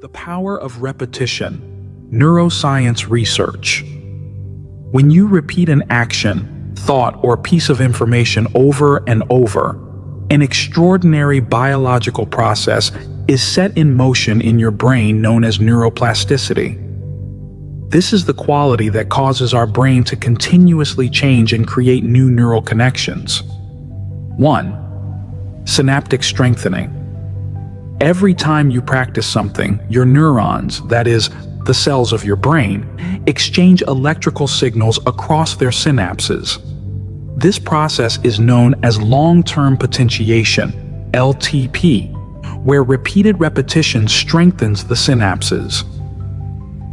The power of repetition. Neuroscience research. When you repeat an action, thought, or piece of information over and over, an extraordinary biological process is set in motion in your brain known as neuroplasticity. This is the quality that causes our brain to continuously change and create new neural connections. 1. Synaptic strengthening. Every time you practice something, your neurons, that is, the cells of your brain, exchange electrical signals across their synapses. This process is known as long-term potentiation, LTP, where repeated repetition strengthens the synapses.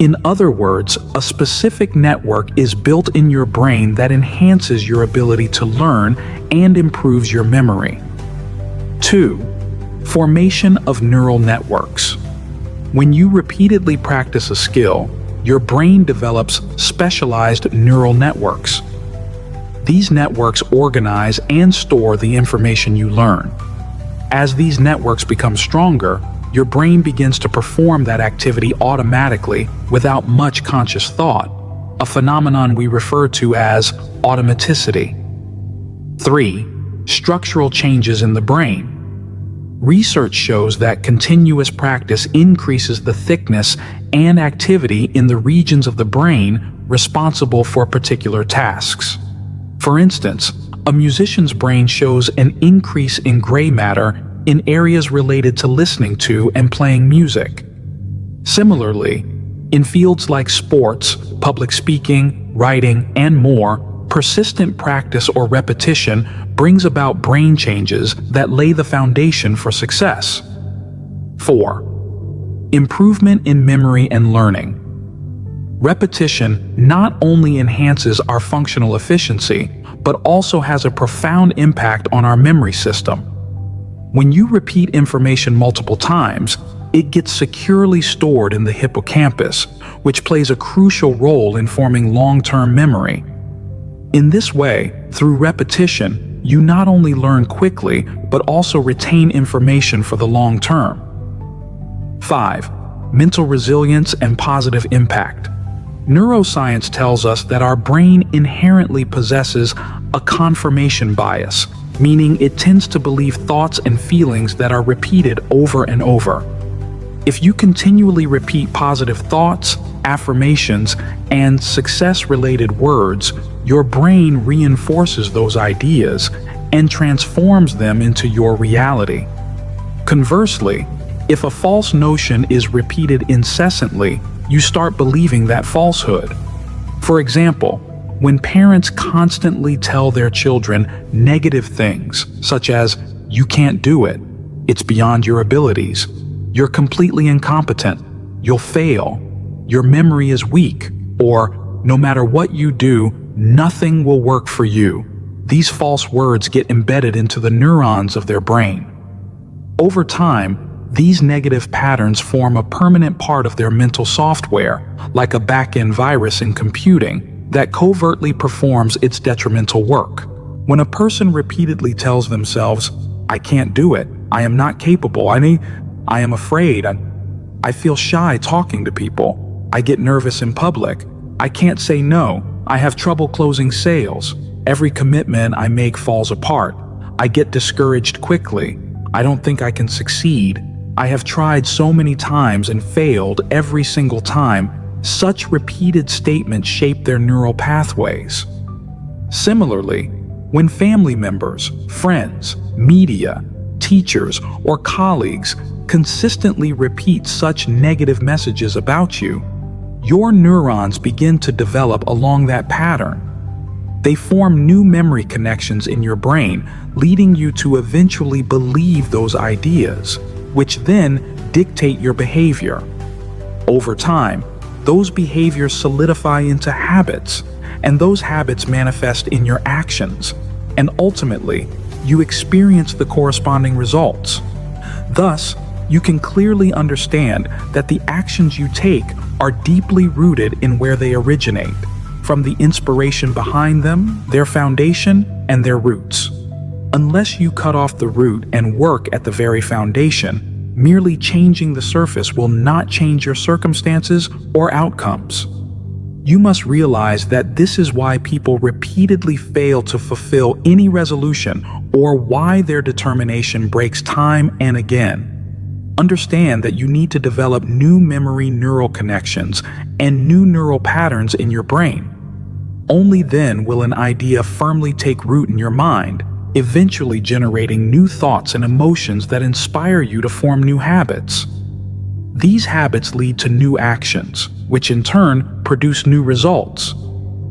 In other words, a specific network is built in your brain that enhances your ability to learn and improves your memory. 2. Formation of neural networks. When you repeatedly practice a skill, your brain develops specialized neural networks. These networks organize and store the information you learn. As these networks become stronger, your brain begins to perform that activity automatically without much conscious thought, a phenomenon we refer to as automaticity. 3. Structural changes in the brain. Research shows that continuous practice increases the thickness and activity in the regions of the brain responsible for particular tasks. For instance, a musician's brain shows an increase in gray matter in areas related to listening to and playing music. Similarly, in fields like sports, public speaking, writing, and more, persistent practice or repetition brings about brain changes that lay the foundation for success. 4. Improvement in memory and learning. Repetition not only enhances our functional efficiency, but also has a profound impact on our memory system. When you repeat information multiple times, it gets securely stored in the hippocampus, which plays a crucial role in forming long-term memory. In this way, through repetition, you not only learn quickly, but also retain information for the long term. 5. Mental resilience and positive impact. Neuroscience tells us that our brain inherently possesses a confirmation bias, meaning it tends to believe thoughts and feelings that are repeated over and over. If you continually repeat positive thoughts, affirmations, and success-related words, your brain reinforces those ideas and transforms them into your reality. Conversely, if a false notion is repeated incessantly, you start believing that falsehood. For example, when parents constantly tell their children negative things, such as, "You can't do it," "It's beyond your abilities," "You're completely incompetent," "You'll fail," "Your memory is weak," or "No matter what you do, nothing will work for you," these false words get embedded into the neurons of their brain. Over time, these negative patterns form a permanent part of their mental software, like a back-end virus in computing, that covertly performs its detrimental work. When a person repeatedly tells themselves, "I can't do it," "I am not capable," I am afraid," I feel shy talking to people," "I get nervous in public," "I can't say no," "I have trouble closing sales," "Every commitment I make falls apart," "I get discouraged quickly," "I don't think I can succeed," "I have tried so many times and failed every single time," such repeated statements shape their neural pathways. Similarly, when family members, friends, media, teachers, or colleagues consistently repeat such negative messages about you, your neurons begin to develop along that pattern. They form new memory connections in your brain, leading you to eventually believe those ideas, which then dictate your behavior. Over time, those behaviors solidify into habits, and those habits manifest in your actions, and ultimately, you experience the corresponding results. Thus, you can clearly understand that the actions you take are deeply rooted in where they originate, from the inspiration behind them, their foundation, and their roots. Unless you cut off the root and work at the very foundation, Merely changing the surface will not change your circumstances or outcomes. You must realize that this is why people repeatedly fail to fulfill any resolution, or why their determination breaks time and again. Understand that you need to develop new memory neural connections and new neural patterns in your brain. Only then will an idea firmly take root in your mind, eventually generating new thoughts and emotions that inspire you to form new habits. These habits lead to new actions, which in turn produce new results.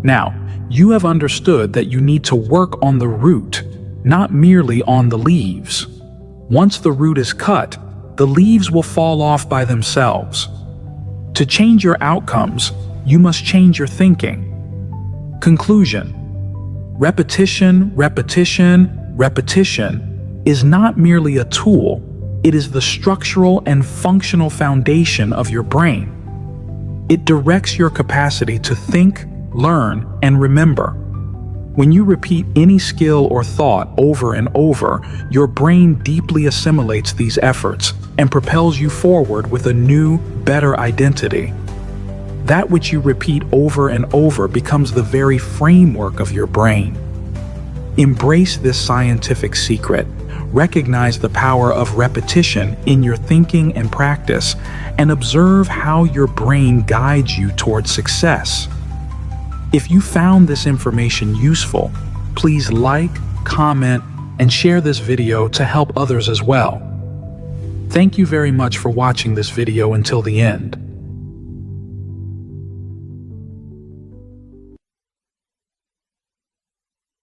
Now, you have understood that you need to work on the root, not merely on the leaves. Once the root is cut, the leaves will fall off by themselves. To change your outcomes, you must change your thinking. Conclusion: repetition, repetition, repetition is not merely a tool, it is the structural and functional foundation of your brain. It directs your capacity to think, learn, and remember. When you repeat any skill or thought over and over, your brain deeply assimilates these efforts and propels you forward with a new, better identity. That which you repeat over and over becomes the very framework of your brain. Embrace this scientific secret. Recognize the power of repetition in your thinking and practice, and observe how your brain guides you towards success. If you found this information useful, please like, comment, and share this video to help others as well. Thank you very much for watching this video until the end.